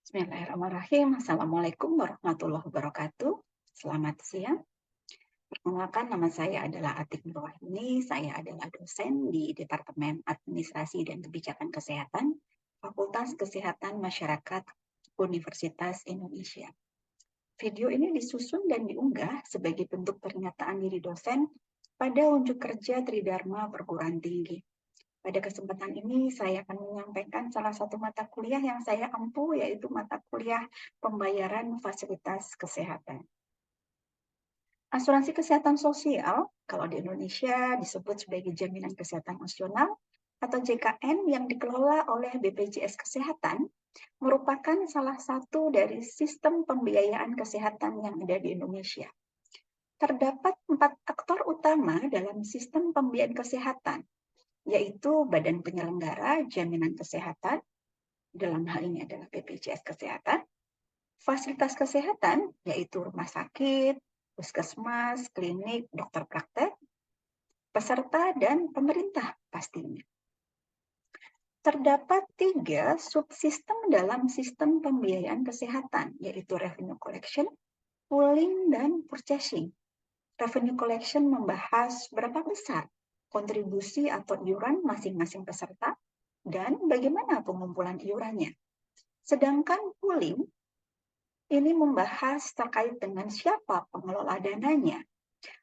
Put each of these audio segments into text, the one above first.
Bismillahirrahmanirrahim. Assalamualaikum warahmatullahi wabarakatuh. Selamat siang. Perkenalkan, nama saya adalah Atik Nurwahini. Saya adalah dosen di Departemen Administrasi dan Kebijakan Kesehatan, Fakultas Kesehatan Masyarakat Universitas Indonesia. Video ini disusun dan diunggah sebagai bentuk pernyataan diri dosen pada unjuk kerja Tridharma Perguruan Tinggi. Pada kesempatan ini, saya akan menyampaikan salah satu mata kuliah yang saya ampu, yaitu mata kuliah pembayaran fasilitas kesehatan. Asuransi kesehatan sosial, kalau di Indonesia disebut sebagai jaminan kesehatan nasional atau JKN yang dikelola oleh BPJS Kesehatan, merupakan salah satu dari sistem pembiayaan kesehatan yang ada di Indonesia. Terdapat 4 aktor utama dalam sistem pembiayaan kesehatan, yaitu Badan Penyelenggara Jaminan Kesehatan, dalam hal ini adalah BPJS Kesehatan, fasilitas kesehatan, yaitu rumah sakit, puskesmas, klinik, dokter praktek, peserta, dan pemerintah pastinya. Terdapat 3 subsistem dalam sistem pembiayaan kesehatan, yaitu revenue collection, pooling, dan purchasing. Revenue collection membahas berapa besar kontribusi atau iuran masing-masing peserta dan bagaimana pengumpulan iurannya. Sedangkan pooling ini membahas terkait dengan siapa pengelola dananya.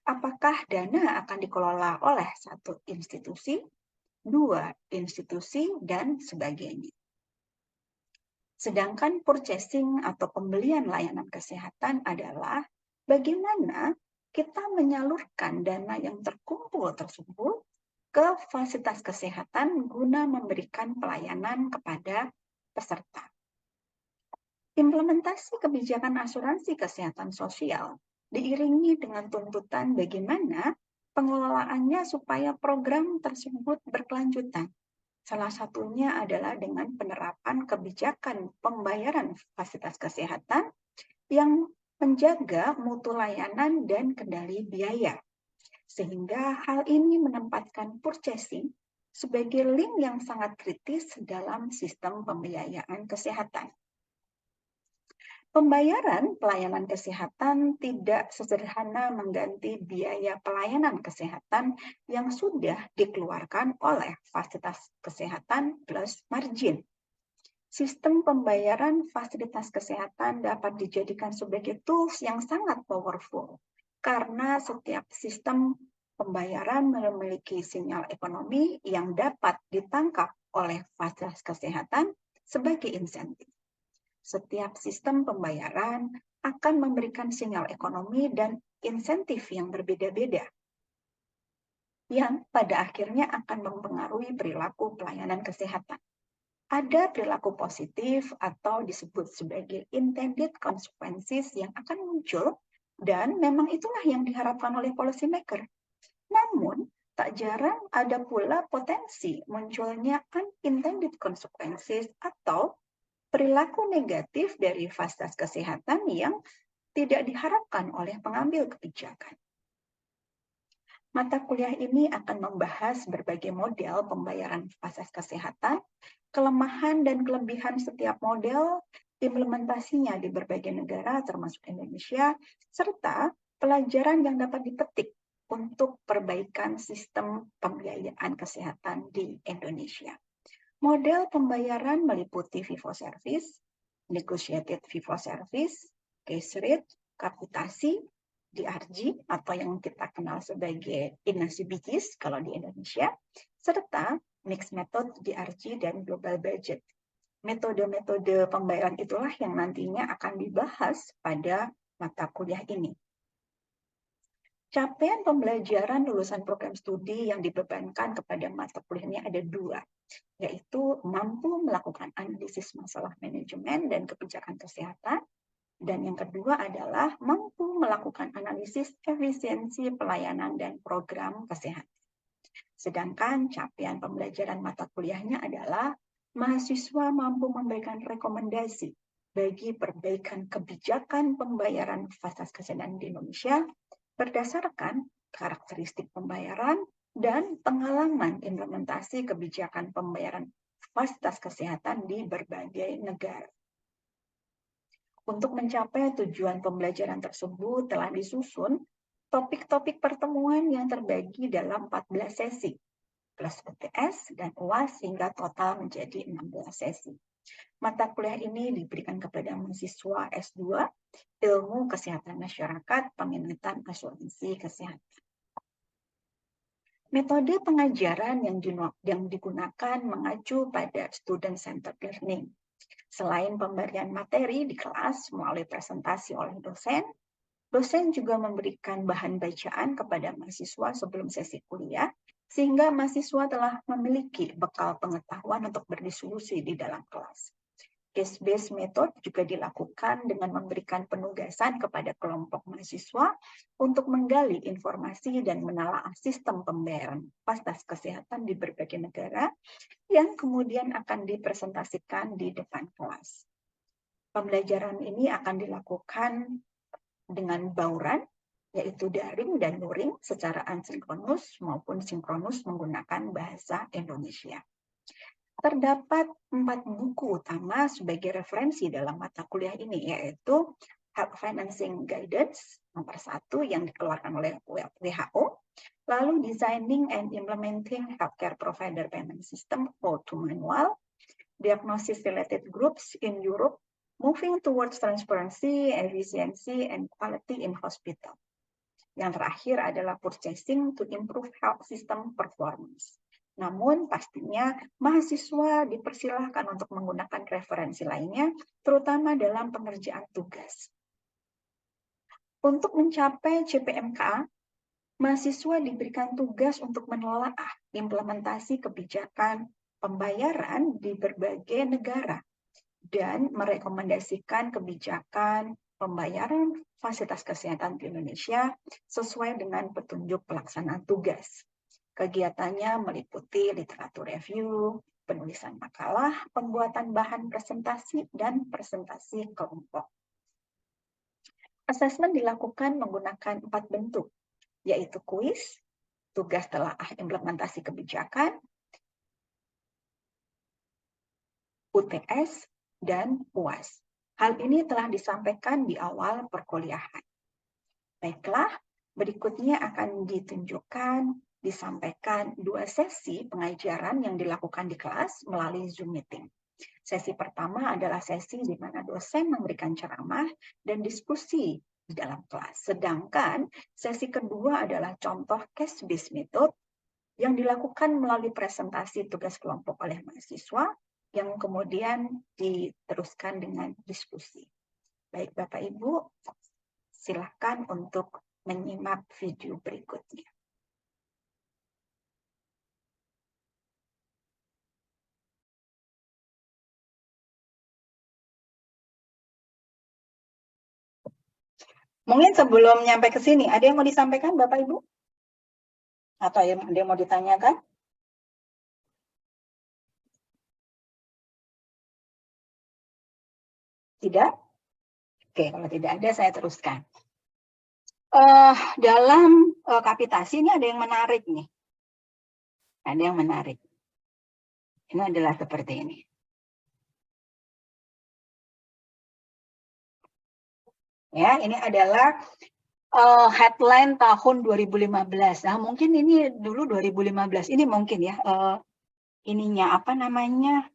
Apakah dana akan dikelola oleh satu institusi, 2 institusi, dan sebagainya. Sedangkan purchasing atau pembelian layanan kesehatan adalah bagaimana kita menyalurkan dana yang terkumpul tersebut ke fasilitas kesehatan guna memberikan pelayanan kepada peserta. Implementasi kebijakan asuransi kesehatan sosial diiringi dengan tuntutan bagaimana pengelolaannya supaya program tersebut berkelanjutan. Salah satunya adalah dengan penerapan kebijakan pembayaran fasilitas kesehatan yang menjaga mutu layanan dan kendali biaya. Sehingga hal ini menempatkan purchasing sebagai link yang sangat kritis dalam sistem pembiayaan kesehatan. Pembayaran pelayanan kesehatan tidak sesederhana mengganti biaya pelayanan kesehatan yang sudah dikeluarkan oleh fasilitas kesehatan plus margin. Sistem pembayaran fasilitas kesehatan dapat dijadikan sebagai tools yang sangat powerful karena setiap sistem pembayaran memiliki sinyal ekonomi yang dapat ditangkap oleh fasilitas kesehatan sebagai insentif. Setiap sistem pembayaran akan memberikan sinyal ekonomi dan insentif yang berbeda-beda, yang pada akhirnya akan mempengaruhi perilaku pelayanan kesehatan. Ada perilaku positif atau disebut sebagai intended consequences yang akan muncul, dan memang itulah yang diharapkan oleh policy maker. Namun, tak jarang ada pula potensi munculnya unintended consequences atau perilaku negatif dari fasilitas kesehatan yang tidak diharapkan oleh pengambil kebijakan. Mata kuliah ini akan membahas berbagai model pembayaran fasilitas kesehatan, kelemahan dan kelebihan setiap model, implementasinya di berbagai negara termasuk Indonesia, serta pelajaran yang dapat dipetik untuk perbaikan sistem pembiayaan kesehatan di Indonesia. Model pembayaran meliputi fee-for-service, negotiated fee-for-service, case rate, kapitasi, DRG atau yang kita kenal sebagai INASI-BIGIS kalau di Indonesia, serta mixed method DRG dan global budget. Metode-metode pembayaran itulah yang nantinya akan dibahas pada mata kuliah ini. Capaian pembelajaran lulusan program studi yang dibebankan kepada mata kuliah ini ada 2, yaitu mampu melakukan analisis masalah manajemen dan kebijakan kesehatan, dan yang kedua adalah mampu melakukan analisis efisiensi pelayanan dan program kesehatan. Sedangkan capaian pembelajaran mata kuliahnya adalah mahasiswa mampu memberikan rekomendasi bagi perbaikan kebijakan pembayaran fasilitas kesehatan di Indonesia berdasarkan karakteristik pembayaran dan pengalaman implementasi kebijakan pembayaran fasilitas kesehatan di berbagai negara. Untuk mencapai tujuan pembelajaran tersebut telah disusun topik-topik pertemuan yang terbagi dalam 14 sesi, plus UTS dan UAS hingga total menjadi 16 sesi. Mata kuliah ini diberikan kepada mahasiswa S2, Ilmu Kesehatan Masyarakat, Peminatan Asuransi Kesehatan. Metode pengajaran yang digunakan mengacu pada student-centered learning. Selain pemberian materi di kelas melalui presentasi oleh dosen, dosen juga memberikan bahan bacaan kepada mahasiswa sebelum sesi kuliah, sehingga mahasiswa telah memiliki bekal pengetahuan untuk berdiskusi di dalam kelas. Case-based method juga dilakukan dengan memberikan penugasan kepada kelompok mahasiswa untuk menggali informasi dan menelaah sistem pembayaran fasilitas kesehatan di berbagai negara yang kemudian akan dipresentasikan di depan kelas. Pembelajaran ini akan dilakukan dengan bauran, yaitu daring dan luring secara asinkronus maupun sinkronus menggunakan bahasa Indonesia. Terdapat 4 buku utama sebagai referensi dalam mata kuliah ini, yaitu Health Financing Guidance nomor 1 yang dikeluarkan oleh WHO, lalu Designing and Implementing Healthcare Provider Payment System How-to Manual, Diagnosis Related Groups in Europe, Moving Towards Transparency, Efficiency, and Quality in Hospital. Yang terakhir adalah Purchasing to Improve Health System Performance. Namun pastinya mahasiswa dipersilahkan untuk menggunakan referensi lainnya, terutama dalam pengerjaan tugas. Untuk mencapai CPMK, mahasiswa diberikan tugas untuk menelaah implementasi kebijakan pembayaran di berbagai negara dan merekomendasikan kebijakan pembayaran fasilitas kesehatan di Indonesia sesuai dengan petunjuk pelaksanaan tugas. Kegiatannya meliputi literatur review, penulisan makalah, pembuatan bahan presentasi, dan presentasi kelompok. Asesmen dilakukan menggunakan 4 bentuk, yaitu kuis, tugas telaah implementasi kebijakan, UTS, dan UAS. Hal ini telah disampaikan di awal perkuliahan. Baiklah, berikutnya akan disampaikan 2 sesi pengajaran yang dilakukan di kelas melalui Zoom meeting. Sesi pertama adalah sesi di mana dosen memberikan ceramah dan diskusi di dalam kelas. Sedangkan sesi kedua adalah contoh case-based method yang dilakukan melalui presentasi tugas kelompok oleh mahasiswa yang kemudian diteruskan dengan diskusi. Baik Bapak Ibu, silakan untuk menyimak video berikutnya. Mungkin sebelum nyampe ke sini, ada yang mau disampaikan Bapak Ibu? Atau ada yang mau ditanyakan? Tidak? Oke, kalau tidak ada saya teruskan. Dalam kapitasi ini ada yang menarik nih. Ada yang menarik. Ini adalah seperti ini. Ya, ini adalah headline tahun 2015. Nah, mungkin ini dulu 2015. Ini mungkin ya ininya apa namanya?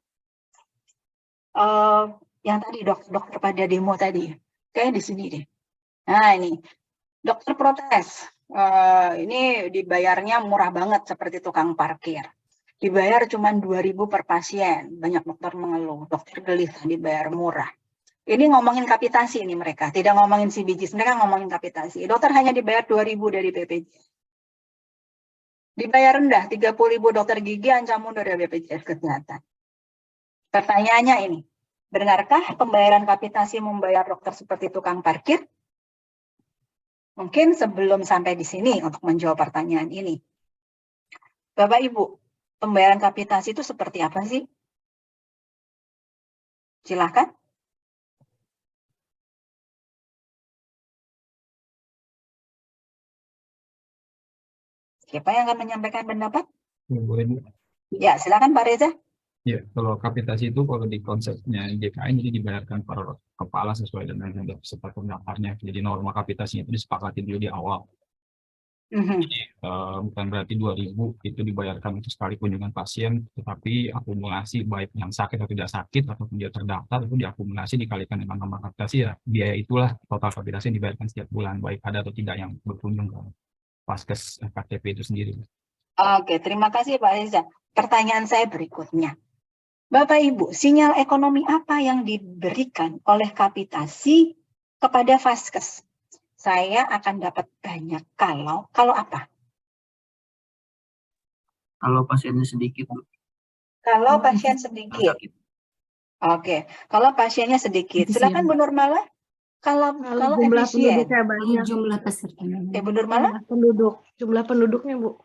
Yang tadi dokter pada demo tadi. Kayak di sini deh. Nah, ini dokter protes. Ini dibayarnya murah banget seperti tukang parkir. Dibayar cuma 2.000 per pasien. Banyak dokter mengeluh. Dokter gelisah dibayar murah. Ini ngomongin kapitasi ini mereka. Tidak ngomongin CBGS. Mereka ngomongin kapitasi. Dokter hanya dibayar 2.000 dari BPJS. Dibayar rendah 30.000 dokter gigi ancam mundur dari BPJS Kesehatan. Pertanyaannya ini. Benarkah pembayaran kapitasi membayar dokter seperti tukang parkir? Mungkin sebelum sampai di sini untuk menjawab pertanyaan ini. Bapak Ibu, pembayaran kapitasi itu seperti apa sih? Silakan. Siapa yang akan menyampaikan pendapat? Ya, silakan Pak Reza. Ya, kalau kapitasi itu kalau di konsepnya JKN jadi dibayarkan per kepala sesuai dengan jumlah peserta pendaftarnya. Jadi norma kapitasinya itu disepakati dulu di awal. Bukan berarti 2.000 itu dibayarkan untuk sekali kunjungan pasien, tetapi akumulasi baik yang sakit atau tidak sakit ataupun dia terdaftar itu diakumulasi dikalikan dengan nomor kapitasi, ya biaya itulah total kapitasi yang dibayarkan setiap bulan, baik ada atau tidak yang berkunjung ke Vaskes KTP itu sendiri. Oke, terima kasih Pak Reza. Pertanyaan saya berikutnya. Bapak Ibu, sinyal ekonomi apa yang diberikan oleh kapitasi kepada Vaskes? Saya akan dapat banyak kalau apa? Kalau pasiennya sedikit, Bu. Kalau pasien sedikit. Oke, kalau pasiennya sedikit. Silakan Bu Nurmala. Kalau jumlah efisien. penduduknya banyak. Jumlah pesertanya. Bu Nurmala? Jumlah penduduknya, Bu.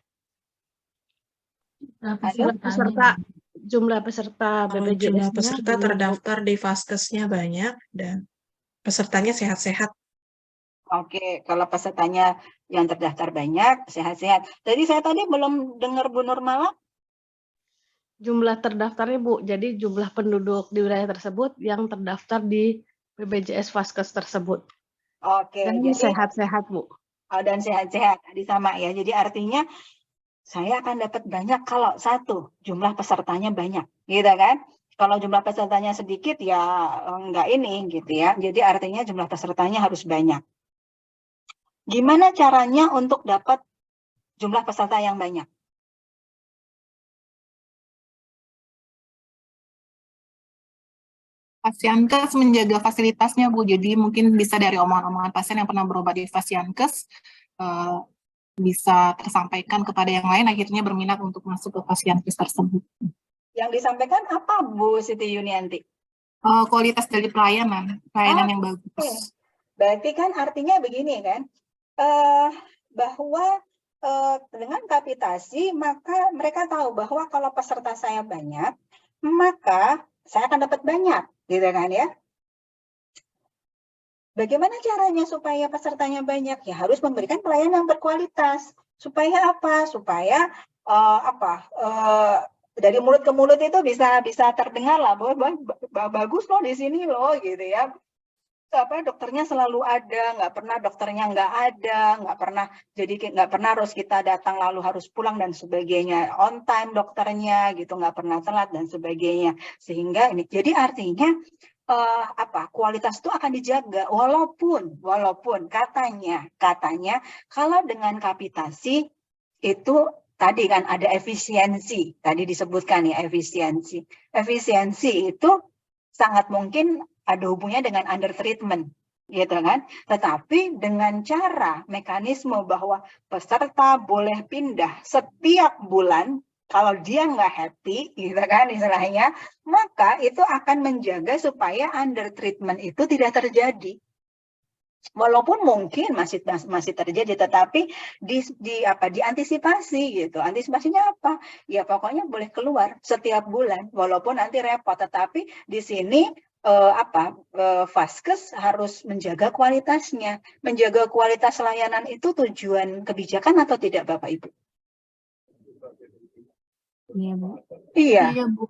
Jumlah peserta BPJS. Jumlah peserta terdaftar di Vaskesnya banyak dan pesertanya sehat-sehat. Oke, kalau pesertanya yang terdaftar banyak, sehat-sehat. Jadi saya tadi belum dengar Bu Nurmala. Jumlah terdaftarnya, Bu. Jadi jumlah penduduk di wilayah tersebut yang terdaftar di BPJS Vaskes tersebut. Oke, dan jadi sehat-sehat, Bu. Dan sehat-sehat. Tadi sama ya. Jadi artinya saya akan dapat banyak kalau satu, jumlah pesertanya banyak, gitu kan? Kalau jumlah pesertanya sedikit ya enggak ini gitu ya. Jadi artinya jumlah pesertanya harus banyak. Gimana caranya untuk dapat jumlah peserta yang banyak? Fasiankes menjaga fasilitasnya, Bu. Jadi mungkin bisa dari omongan-omongan pasien yang pernah berobat di Fasiankes bisa tersampaikan kepada yang lain, akhirnya berminat untuk masuk ke Fasiankes tersebut. Yang disampaikan apa, Bu Siti Yunianti? Kualitas dari pelayanan yang bagus. Berarti kan artinya begini kan, bahwa dengan kapitasi maka mereka tahu bahwa kalau peserta saya banyak, maka saya akan dapat banyak, gitu kan ya. Bagaimana caranya supaya pesertanya banyak? Ya harus memberikan pelayanan yang berkualitas. Supaya apa? Supaya dari mulut ke mulut itu bisa terdengar lah bahwa bagus loh di sini loh, gitu ya. Dokternya selalu ada, nggak pernah dokternya nggak ada, nggak pernah harus kita datang lalu harus pulang dan sebagainya, on time dokternya gitu, nggak pernah telat dan sebagainya. Sehingga ini jadi artinya kualitas itu akan dijaga walaupun katanya kalau dengan kapitasi itu tadi kan ada efisiensi, tadi disebutkan ya efisiensi itu sangat mungkin ada hubungannya dengan under treatment, gitu kan? Tetapi dengan cara mekanisme bahwa peserta boleh pindah setiap bulan, kalau dia nggak happy, gitu kan istilahnya, maka itu akan menjaga supaya under treatment itu tidak terjadi. Walaupun mungkin masih terjadi, tetapi diantisipasi gitu. Antisipasinya apa? Ya pokoknya boleh keluar setiap bulan, walaupun nanti repot. Tetapi di sini Vaskes harus menjaga kualitasnya. Menjaga kualitas layanan itu tujuan kebijakan atau tidak, Bapak Ibu? Iya, Bu. Iya. Iya, Bu.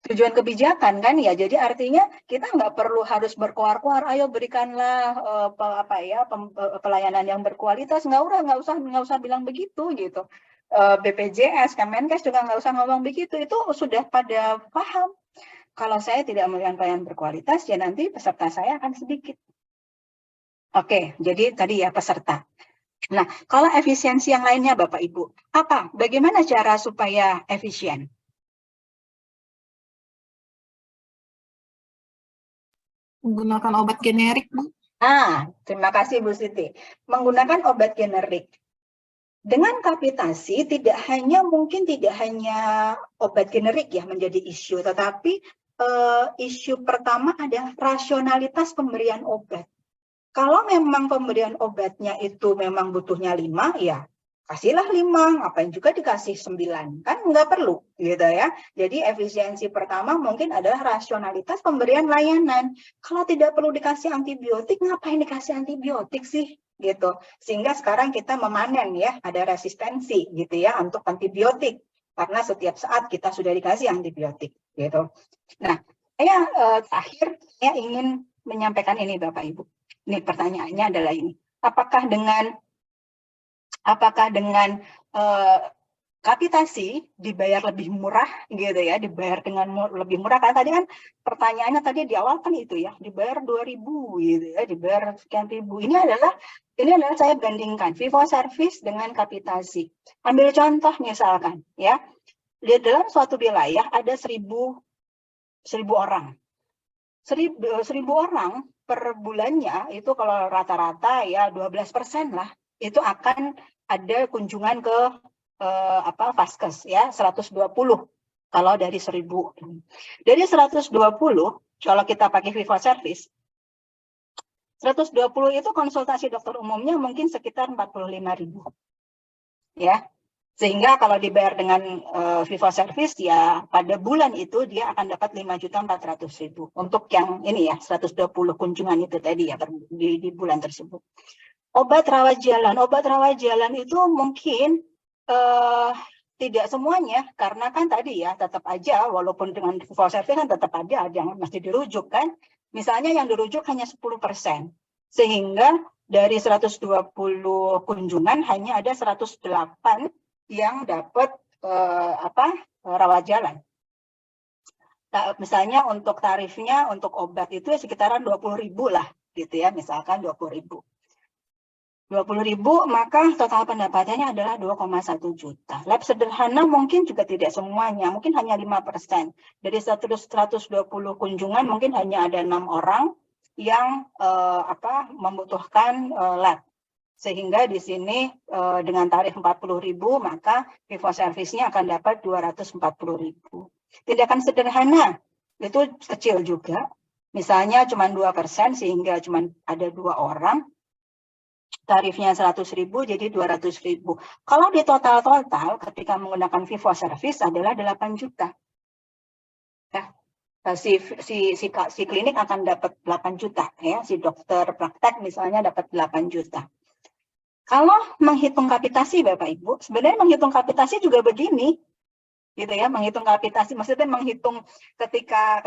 Tujuan kebijakan kan ya, jadi artinya kita nggak perlu harus berkoar-koar, ayo berikanlah pelayanan yang berkualitas, nggak usah bilang begitu gitu. BPJS, Kemenkes juga nggak usah ngomong begitu, itu sudah pada paham. Kalau saya tidak memberikan pelayanan berkualitas, ya nanti peserta saya akan sedikit. Oke, jadi tadi ya peserta. Nah, kalau efisiensi yang lainnya Bapak Ibu, bagaimana cara supaya efisien? Menggunakan obat generik, Bu. Terima kasih Bu Siti. Menggunakan obat generik. Dengan kapitasi tidak hanya obat generik ya menjadi isu, tetapi isu pertama adalah rasionalitas pemberian obat. Kalau memang pemberian obatnya itu memang butuhnya 5, ya kasihlah 5, ngapain juga dikasih 9, kan nggak perlu gitu ya. Jadi efisiensi pertama mungkin adalah rasionalitas pemberian layanan. Kalau tidak perlu dikasih antibiotik, ngapain dikasih antibiotik sih gitu. Sehingga sekarang kita memanen ya, ada resistensi gitu ya untuk antibiotik. karena setiap saat kita sudah dikasih antibiotik gitu. Nah, saya terakhir saya ingin menyampaikan ini Bapak Ibu. Ini pertanyaannya adalah ini. Apakah dengan kapitasi dibayar lebih murah gitu ya, dibayar dengan lebih murah, karena tadi kan pertanyaannya tadi di awal kan itu ya, dibayar 2.000 gitu ya, dibayar sekian ribu. Ini adalah saya bandingkan fee for service dengan kapitasi. Ambil contoh misalkan ya, di dalam suatu wilayah ada 1.000 orang. 1.000 orang per bulannya itu kalau rata-rata ya 12% lah, itu akan ada kunjungan ke Vaskes ya, 120 kalau dari 1.000. Dari 120 kalau kita pakai fee for service, 120 itu konsultasi dokter umumnya mungkin sekitar 45.000 ya. Sehingga kalau dibayar dengan fee for service ya pada bulan itu dia akan dapat 5.400.000 untuk yang ini ya, 120 kunjungan itu tadi ya di bulan tersebut. Obat rawat jalan itu mungkin tidak semuanya, karena kan tadi ya tetap aja walaupun dengan fee for service kan tetap ada yang masih dirujuk kan. Misalnya yang dirujuk hanya 10%, sehingga dari 120 kunjungan hanya ada 108 yang dapat rawat jalan. Nah, misalnya untuk tarifnya untuk obat itu sekitaran 20.000 lah gitu ya, misalkan 20.000. 20.000, maka total pendapatannya adalah 2,1 juta. Lab sederhana mungkin juga tidak semuanya, mungkin hanya 5%. Dari 120 kunjungan mungkin hanya ada 6 orang yang membutuhkan lab. Sehingga di sini dengan tarif 40.000, maka fee for service-nya akan dapat 240.000. Tindakan sederhana itu kecil juga. Misalnya cuma 2%, sehingga cuma ada 2 orang. Tarifnya 100.000 jadi 200.000. Kalau di total ketika menggunakan fee for service adalah 8 juta. Ya, si klinik akan dapat 8 juta ya, si dokter praktek misalnya dapat 8 juta. Kalau menghitung kapitasi Bapak Ibu, sebenarnya menghitung kapitasi juga begini. Gitu ya, menghitung kapitasi maksudnya menghitung ketika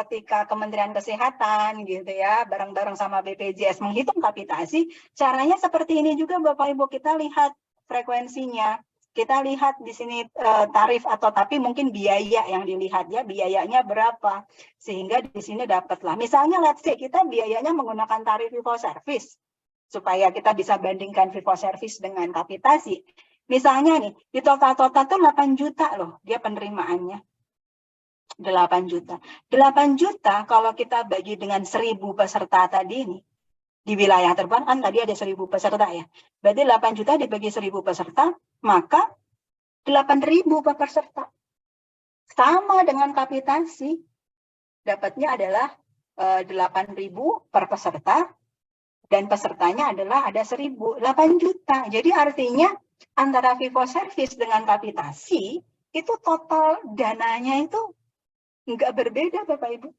Kementerian Kesehatan gitu ya bareng-bareng sama BPJS menghitung kapitasi, caranya seperti ini juga Bapak Ibu. Kita lihat frekuensinya, kita lihat di sini tarif tapi mungkin biaya yang dilihat ya, biayanya berapa, sehingga di sini dapatlah misalnya let's say kita biayanya menggunakan tarif fee for service supaya kita bisa bandingkan fee for service dengan kapitasi. Misalnya nih, di total tuh 8 juta loh dia penerimaannya. 8 juta. 8 juta kalau kita bagi dengan 1.000 peserta tadi ini, di wilayah terban kan tadi ada 1.000 peserta ya. Berarti 8 juta dibagi 1.000 peserta, maka 8.000 per peserta. Sama dengan kapitasi. Dapatnya adalah 8.000 per peserta, dan pesertanya adalah ada 1.000, 8 juta. Jadi artinya antara fee for service dengan kapitasi itu total dananya itu nggak berbeda Bapak Ibu.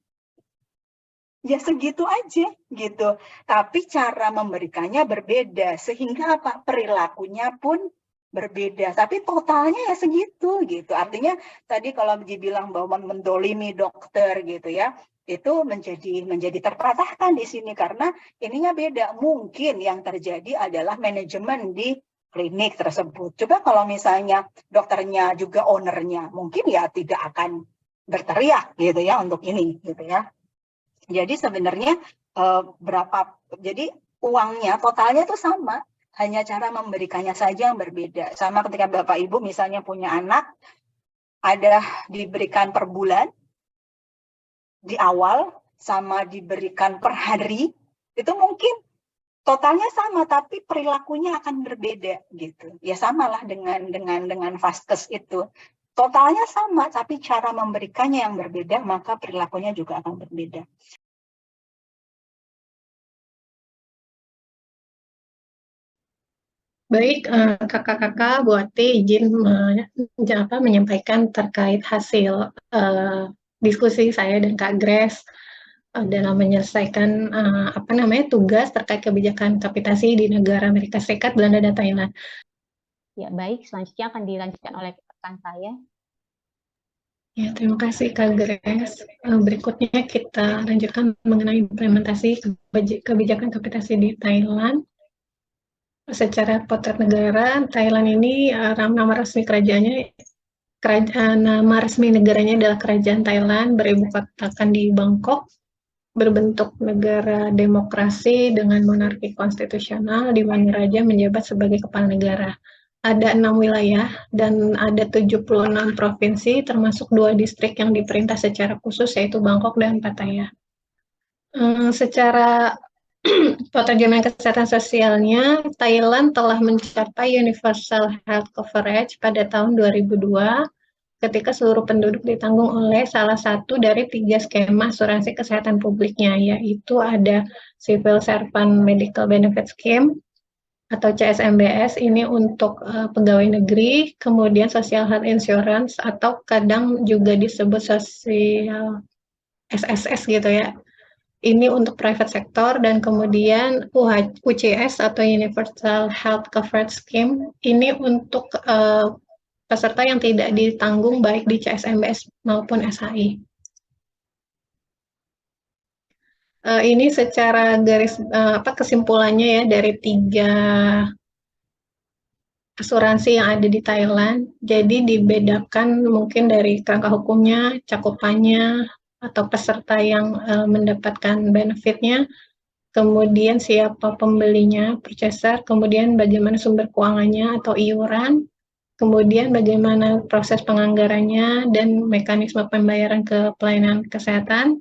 Ya segitu aja gitu. Tapi cara memberikannya berbeda sehingga perilakunya pun berbeda. Tapi totalnya ya segitu gitu. Artinya tadi kalau dibilang bahwa mendolimi dokter gitu ya, itu menjadi terpatahkan di sini karena ininya beda. Mungkin yang terjadi adalah manajemen di klinik tersebut. Coba kalau misalnya dokternya juga ownernya, mungkin ya tidak akan berteriak gitu ya untuk ini gitu ya. Jadi sebenarnya jadi uangnya totalnya itu sama, hanya cara memberikannya saja yang berbeda. Sama ketika Bapak Ibu misalnya punya anak, ada diberikan per bulan di awal sama diberikan per hari, itu mungkin totalnya sama, tapi perilakunya akan berbeda gitu. Ya samalah dengan Vaskes itu. Totalnya sama, tapi cara memberikannya yang berbeda, maka perilakunya juga akan berbeda. Baik, kakak-kakak, Bu Ati izin menyampaikan terkait hasil diskusi saya dan Kak Grace dalam menyelesaikan tugas terkait kebijakan kapitasi di negara Amerika Serikat, Belanda, dan Thailand. Ya, baik. Selanjutnya akan dilanjutkan oleh rekan saya. Ya, terima kasih Kak Grace. Berikutnya kita lanjutkan mengenai implementasi kebijakan kapitasi di Thailand. Secara potret negara, Thailand ini nama resmi kerajaannya, nama resmi negaranya adalah Kerajaan Thailand, beribu kotakan di Bangkok, berbentuk negara demokrasi dengan monarki konstitusional di mana raja menjabat sebagai kepala negara. Ada 6 wilayah dan ada 76 provinsi, termasuk 2 distrik yang diperintah secara khusus, yaitu Bangkok dan Pattaya. Secara potret jaminan kesehatan sosialnya, Thailand telah mencapai Universal Health Coverage pada tahun 2002, ketika seluruh penduduk ditanggung oleh salah satu dari 3 skema asuransi kesehatan publiknya, yaitu ada Civil Servant Medical Benefit Scheme, atau CSMBS, ini untuk pegawai negeri, kemudian Social Health Insurance, atau kadang juga disebut sosial SSS gitu ya. Ini untuk private sector, dan kemudian UCS atau Universal Health Coverage Scheme, ini untuk peserta yang tidak ditanggung baik di CSMBS maupun SHI. Ini secara garis kesimpulannya ya dari 3 asuransi yang ada di Thailand. Jadi dibedakan mungkin dari kerangka hukumnya, cakupannya, atau peserta yang mendapatkan benefitnya, kemudian siapa pembelinya, purchaser, kemudian bagaimana sumber keuangannya atau iuran, kemudian bagaimana proses penganggarannya dan mekanisme pembayaran ke pelayanan kesehatan,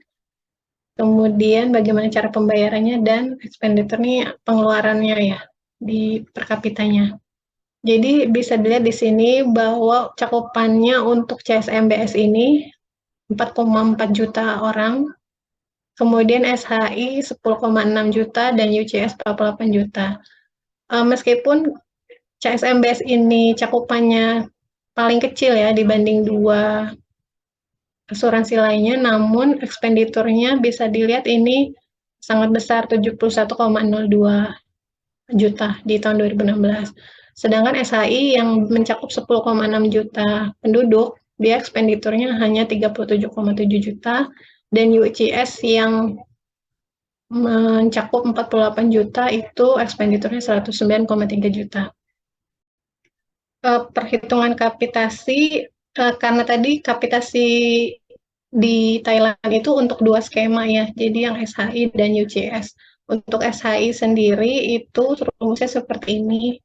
kemudian bagaimana cara pembayarannya, dan expenditure nih pengeluarannya ya di per kapitanya. Jadi bisa dilihat di sini bahwa cakupannya untuk CSMBS ini 4,4 juta orang, kemudian SHI 10,6 juta, dan UCS 48 juta. Meskipun CSMBS ini cakupannya paling kecil ya dibanding 2 asuransi lainnya, namun ekspenditurnya bisa dilihat ini sangat besar, 71,02 juta di tahun 2016. Sedangkan SHI yang mencakup 10,6 juta penduduk, dia ekspenditurnya hanya 37,7 juta, dan UCS yang mencakup 48 juta itu ekspenditurnya 109,3 juta. Perhitungan kapitasi, karena tadi kapitasi di Thailand itu untuk 2 skema ya, jadi yang SHI dan UCS. Untuk SHI sendiri itu rumusnya seperti ini,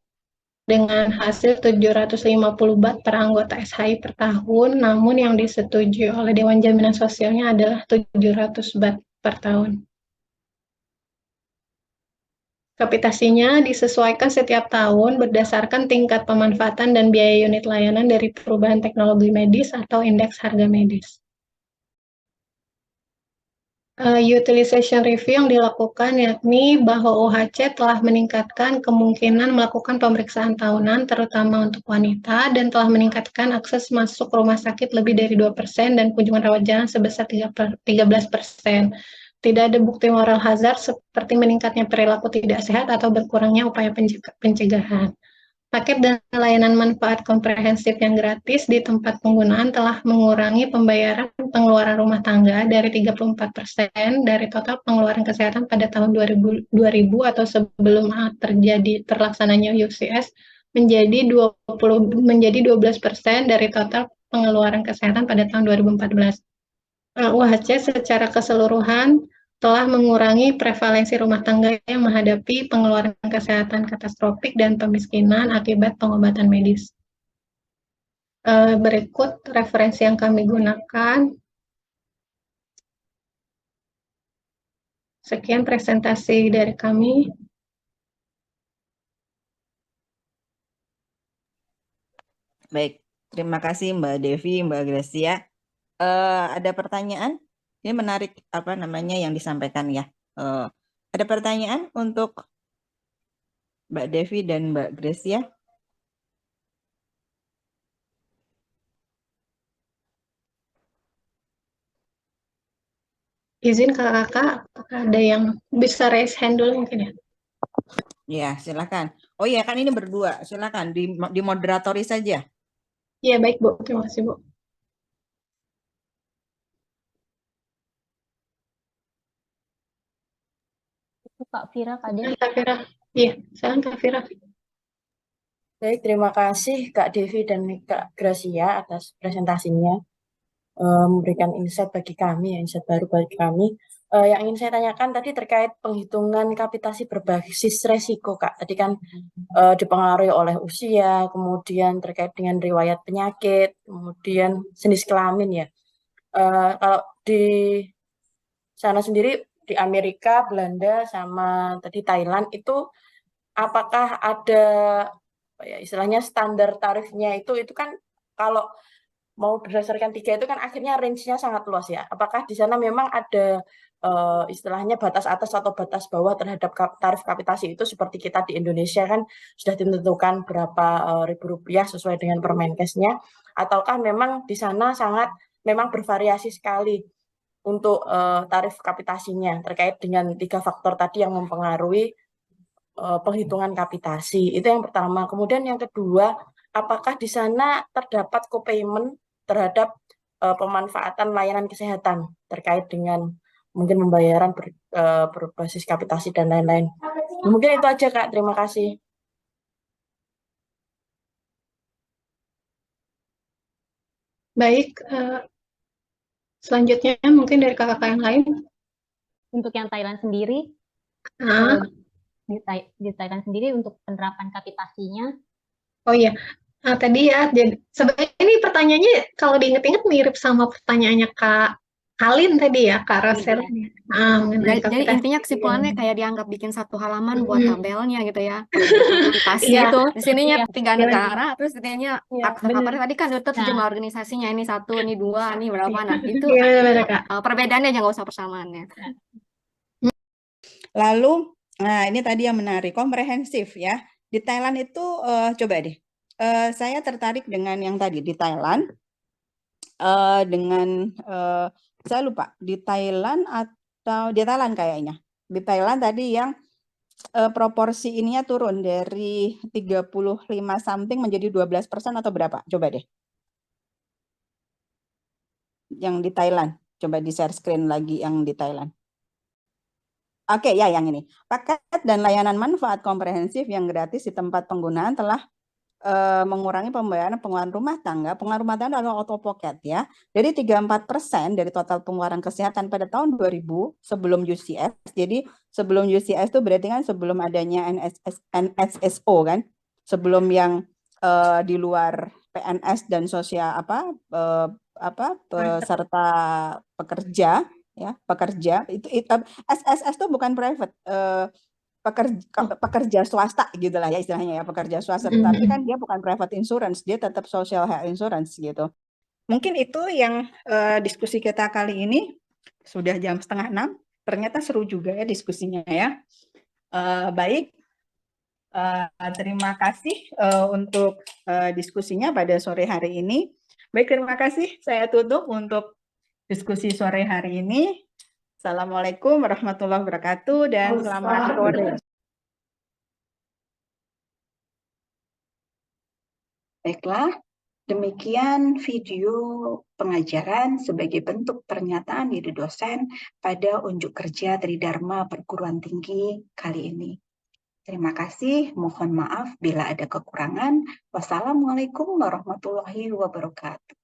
dengan hasil 750 baht per anggota SHI per tahun, namun yang disetujui oleh Dewan Jaminan Sosialnya adalah 700 baht per tahun. Kapitasinya disesuaikan setiap tahun berdasarkan tingkat pemanfaatan dan biaya unit layanan dari perubahan teknologi medis atau indeks harga medis. Utilization review yang dilakukan yakni bahwa OHC telah meningkatkan kemungkinan melakukan pemeriksaan tahunan terutama untuk wanita, dan telah meningkatkan akses masuk rumah sakit lebih dari 2% dan kunjungan rawat jalan sebesar 13%. Tidak ada bukti moral hazard seperti meningkatnya perilaku tidak sehat atau berkurangnya upaya pencegahan. Paket dan layanan manfaat komprehensif yang gratis di tempat penggunaan telah mengurangi pembayaran pengeluaran rumah tangga dari 34% dari total pengeluaran kesehatan pada tahun 2000 atau sebelum terlaksananya UCS menjadi 12% dari total pengeluaran kesehatan pada tahun 2014. UHC secara keseluruhan telah mengurangi prevalensi rumah tangga yang menghadapi pengeluaran kesehatan katastrofik dan pemiskinan akibat pengobatan medis. Berikut referensi yang kami gunakan. Sekian presentasi dari kami. Baik, terima kasih Mbak Devi, Mbak Gracia. Ada pertanyaan? Ini menarik apa namanya yang disampaikan ya. Ada pertanyaan untuk Mbak Devi dan Mbak Gracia? Izin kakak, ada yang bisa raise hand dulu mungkin ya? Ya, silakan. Oh iya, kan ini berdua. Silakan dimoderatori saja. Iya, baik Bu. Terima kasih Bu. Kak Fira, Kak Dev. Kak Fira. Iya, silakan Kak Fira. Baik, terima kasih Kak Devi dan Kak Gracia atas presentasinya. Memberikan insight bagi kami, insight baru bagi kami. Yang ingin saya tanyakan tadi terkait penghitungan kapitasi berbasis resiko, Kak. Tadi kan dipengaruhi oleh usia, kemudian terkait dengan riwayat penyakit, kemudian jenis kelamin ya. Kalau di sana sendiri, di Amerika, Belanda, sama tadi Thailand, itu apakah ada ya, istilahnya standar tarifnya itu kan kalau mau berdasarkan 3 itu kan akhirnya range-nya sangat luas ya. Apakah di sana memang ada istilahnya batas atas atau batas bawah terhadap tarif kapitasi itu seperti kita di Indonesia kan sudah ditentukan berapa ribu rupiah sesuai dengan Permenkesnya, ataukah memang di sana sangat memang bervariasi sekali untuk tarif kapitasinya terkait dengan 3 faktor tadi yang mempengaruhi penghitungan kapitasi. Itu yang pertama. Kemudian yang kedua, apakah di sana terdapat co-payment terhadap pemanfaatan layanan kesehatan terkait dengan mungkin pembayaran berbasis kapitasi dan lain-lain. Mungkin itu aja Kak, terima kasih. Baik, selanjutnya mungkin dari kakak yang lain. Untuk yang Thailand sendiri, di Thailand sendiri untuk penerapan kapitasinya. Oh iya, tadi ya, jadi sebenarnya ini pertanyaannya kalau diinget-inget mirip sama pertanyaannya Kak Halin tadi ya, Kak Rosel. Jadi intinya kesimpulannya kayak dianggap bikin satu halaman buat tabelnya gitu ya. Kapitasi itu di sininya 3 negara, terus intinya apa tadi kan itu jumlah organisasinya, ini 1, ini 2, ini berapa. Nah, itu perbedaannya aja nggak usah persamaannya. Lalu, nah ini tadi yang menarik, komprehensif ya. Di Thailand itu, coba deh, saya tertarik dengan yang tadi di Thailand, dengan, saya lupa, di Thailand atau di Thailand kayaknya. Di Thailand tadi yang proporsi ininya turun dari 35 something menjadi 12% atau berapa? Coba deh. Yang di Thailand, coba di share screen lagi yang di Thailand. Oke, ya yang ini. Paket dan layanan manfaat komprehensif yang gratis di tempat penggunaan telah mengurangi pembayaran pengeluaran rumah tangga. Pengeluaran rumah tangga adalah auto pocket ya. Dari 34% dari total pengeluaran kesehatan pada tahun 2000 sebelum UCS. Jadi sebelum UCS itu berarti kan sebelum adanya NSSO kan. Sebelum yang di luar PNS dan sosial peserta pekerja ya, pekerja itu SSS itu bukan private, pekerja swasta gitu lah ya istilahnya ya, pekerja swasta, tapi kan dia bukan private insurance, dia tetap social health insurance gitu. Mungkin itu yang diskusi kita kali ini. Sudah jam 5:30, ternyata seru juga ya diskusinya ya. Baik, terima kasih untuk diskusinya pada sore hari ini. Baik, terima kasih, saya tutup untuk diskusi sore hari ini. Assalamualaikum warahmatullahi wabarakatuh dan selamat sore. Baiklah, demikian video pengajaran sebagai bentuk pernyataan diri dosen pada unjuk kerja Tridharma Perguruan Tinggi kali ini. Terima kasih, mohon maaf bila ada kekurangan. Wassalamualaikum warahmatullahi wabarakatuh.